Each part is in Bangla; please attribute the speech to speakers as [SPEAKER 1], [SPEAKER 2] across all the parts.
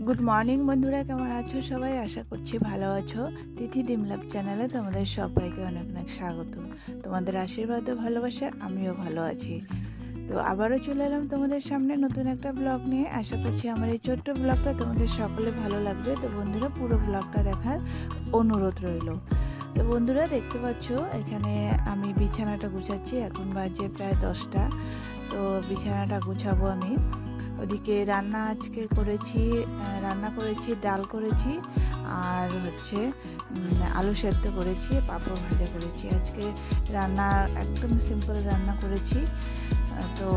[SPEAKER 1] গুড মর্নিং বন্ধুরা, কেমন আছো সবাই? আশা করছি ভালো আছো। তিথি ডিম লাভ চ্যানেলে তোমাদের সবাইকে অনেক অনেক স্বাগত। তোমাদের আশীর্বাদ ও ভালোবাসা আমিও ভালো আছি। তো আবারও চলে এলাম তোমাদের সামনে নতুন একটা ব্লগ নিয়ে। আশা করছি আমার এই ছোট্ট ব্লগটা তোমাদের সকলে ভালো লাগবে। তো বন্ধুরা, পুরো ব্লগটা দেখার অনুরোধ রইল। তো বন্ধুরা, দেখতে পাচ্ছ এখানে আমি বিছানাটা গুছাচ্ছি। এখন বাজে প্রায় 10টা। তো বিছানাটা গুছাবো আমি। ওদিকে আজকে রান্না করেছি, ডাল করেছি, আর হচ্ছে আলু সেদ্ধ করেছি, পাঁপড় ভাজা করেছি। আজকে রান্না একদম সিম্পল রান্না করেছি। তো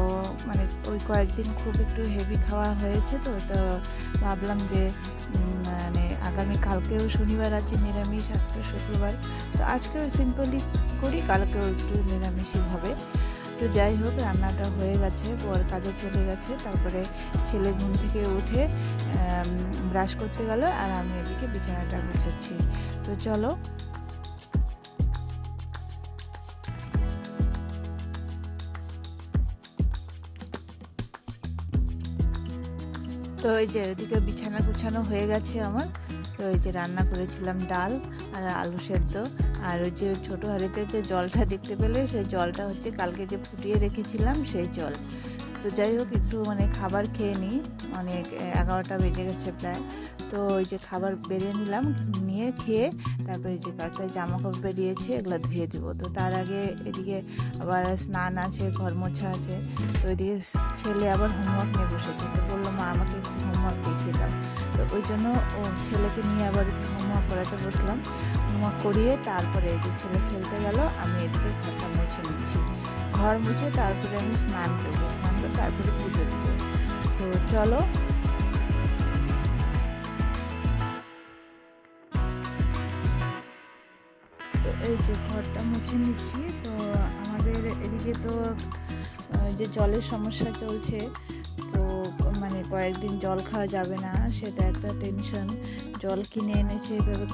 [SPEAKER 1] মানে ওই কয়েকদিন খুব একটু হেভি খাওয়া হয়েছে, তো ভাবলাম যে মানে আগামী কালকেও শনিবার আছে নিরামিষ, আজকে শুক্রবার, তো আজকেও সিম্পলি করি, কালকেও একটু নিরামিষই হবে। তো যাই হোক, রান্নাটা হয়ে গেছে, বর কাজে চলে গেছে, তারপরে ছেলে ঘুম থেকে উঠে ব্রাশ করতে গেল, আর আমি এদিকে বিছানাটা গুছাচ্ছি। তো চলো। তো এই যে ওইদিকে বিছানা গুছানো হয়ে গেছে আমার। তো এই যে রান্না করেছিলাম ডাল আর আলু সেদ্ধ, আর ওই যে ছোটো হাঁড়িতে যে জলটা দেখতে পেলে, সেই জলটা হচ্ছে কালকে যে ফুটিয়ে রেখেছিলাম সেই জল। তো যাই হোক, একটু মানে খাবার খেয়ে নিই, অনেক 11টা বেজে গেছে প্রায়। তো ওই যে খাবার বেরিয়ে নিলাম, নিয়ে খেয়ে তারপরে যে কয়েকটা জামা কাপড় বেরিয়েছে এগুলো ধুয়ে দেবো। তো তার আগে এদিকে আবার স্নান আছে, ঘর মোছা আছে। তো ওইদিকে ছেলে আবার হোমওয়ার্ক নিয়ে বসেছে। তো বললো, মা আমাকে একটু হোমওয়ার্ক দেখিয়ে দাও। তো ওই জন্য ও ছেলেকে নিয়ে আবার একটু হোমওয়ার্ক করাতে বসলাম। হোমওয়ার্ক করিয়ে তারপরে এই যে ছেলে খেলতে গেল, আমি এদিকে ঘরটা মুছে নিচ্ছি। ঘর মুছে তারপরে আমি স্নান করবো, স্নান করে তারপরে পুজো দেবো। তো চলো। তো এই যে ঘরটা মুছে নিচ্ছি। তো আমাদের এদিকে তো যে জলের সমস্যা চলছে, তো মানে কয়েকদিন জল খাওয়া যাবে না, সেটা একটা টেনশন। জল কিনে এনেছে, এভাবে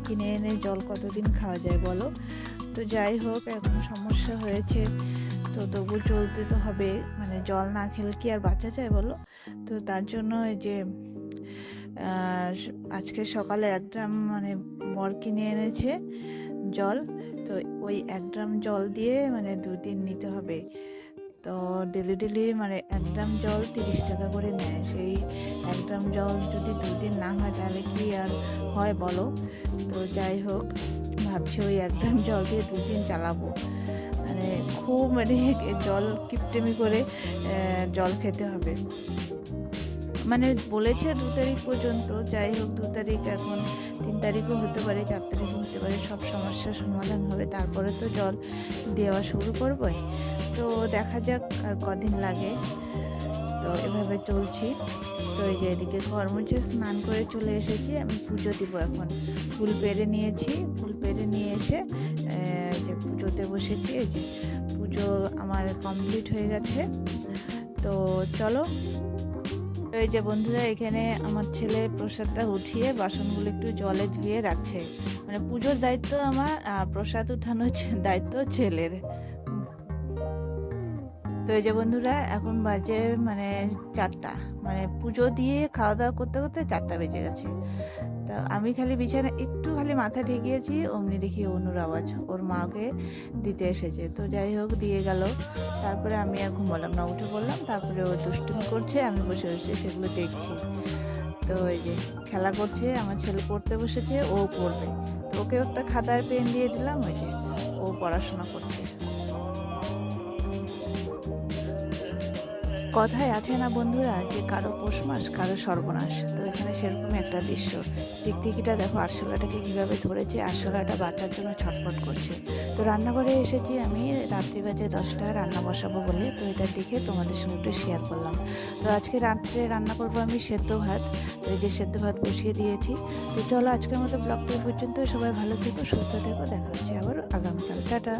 [SPEAKER 1] কিনে এনে জল কতদিন খাওয়া যায় বলো? তো যাই হোক, এখন সমস্যা হয়েছে, তো তবু চলতে তো হবে। মানে জল না খেলে কি আর বাঁচা যায় বলো? তো তার জন্য এই যে আজকে সকালে 1 ড্রাম মানে বর কিনে এনেছে জল। তো ওই 1 ড্রাম জল দিয়ে মানে 2 দিন নিতে হবে। তো ডেলি মানে 1 ড্রাম জল 30 টাকা করে নেয়। সেই 1 ড্রাম জল যদি 2 দিন না হয় তাহলে কি আর হয় বলো? তো যাই হোক, ভাবছি ওই 1 ড্রাম জল দিয়ে 2 দিন চালাবো। মানে খুব মানে জল কিপটেমি করে জল খেতে হবে। মানে বলেছে 2 তারিখ পর্যন্ত। যাই হোক, 2 তারিখ, এখন 3 তারিখও হতে পারে, 4 তারিখও হতে পারে, সব সমস্যার সমাধান হবে, তারপরে তো জল দেওয়া শুরু করবই। তো দেখা যাক আর কদিন লাগে। তো এভাবে চলছি। তো এই যে এদিকে ঘর মুছে স্নান করে চলে এসেছি, আমি পুজো দিব এখন। ফুল পেড়ে নিয়েছি, ফুল পেড়ে নিয়ে এসে যে পুজোতে বসেছি। এই যে পুজো আমার কমপ্লিট হয়ে গেছে। তো চলো। তো এই যে বন্ধুরা, এখানে আমার ছেলে প্রসাদটা উঠিয়ে বাসনগুলো একটু জলে ধুয়ে রাখছে। মানে পুজোর দায়িত্ব আমার, প্রসাদ উঠানোর দায়িত্ব ছেলের। তো এই যে বন্ধুরা, এখন বাজে মানে 4টা, মানে পুজো দিয়ে খাওয়া দাওয়া করতে করতে 4টা বেজে গেছে। তা আমি খালি বিছানা একটু খালি মাথা ঠেকিয়েছি, অমনি দেখি অনুর আওয়াজ, ওর মাকে দিতে এসেছে। তো যাই হোক, দিয়ে গেল। তারপরে আমি আর ঘুমালাম না, উঠে পড়লাম। তারপরে ও দুষ্টুমি করছে, আমি বসে বসে সেগুলো দেখছি। তো এই যে খেলা করছে, আমার ছেলে পড়তে বসেছে, ও পড়বে। তো ওকে একটা খাতার পেন দিয়ে দিলাম, ওই যে ও পড়াশোনা করছে। কথায় আছে না বন্ধুরা, যে কারো পৌষ মাস কারো সর্বনাশ। তো এখানে সেরকমই একটা দৃশ্য। টিকটিকিটা দেখো আরশোলাটাকে কীভাবে ধরেছে, আরশোলাটা বাঁচার জন্য ছটফট করছে। তো রান্নাঘরে এসেছি আমি, রাত্রি বাজে 10টা, রান্না বসাবো বলে। তো এটা দেখে তোমাদের সঙ্গে একটু শেয়ার করলাম। তো আজকে রাত্রে রান্না করবো আমি সেদ্ধ ভাত। তো এই যে সেদ্ধ ভাত বসিয়ে দিয়েছি। তো চলো, আজকের মতো ব্লগটা পর্যন্ত। সবাই ভালো থেকো, সুস্থ থেকো, দেখা হচ্ছে আবার আগামীকাল। টাটা।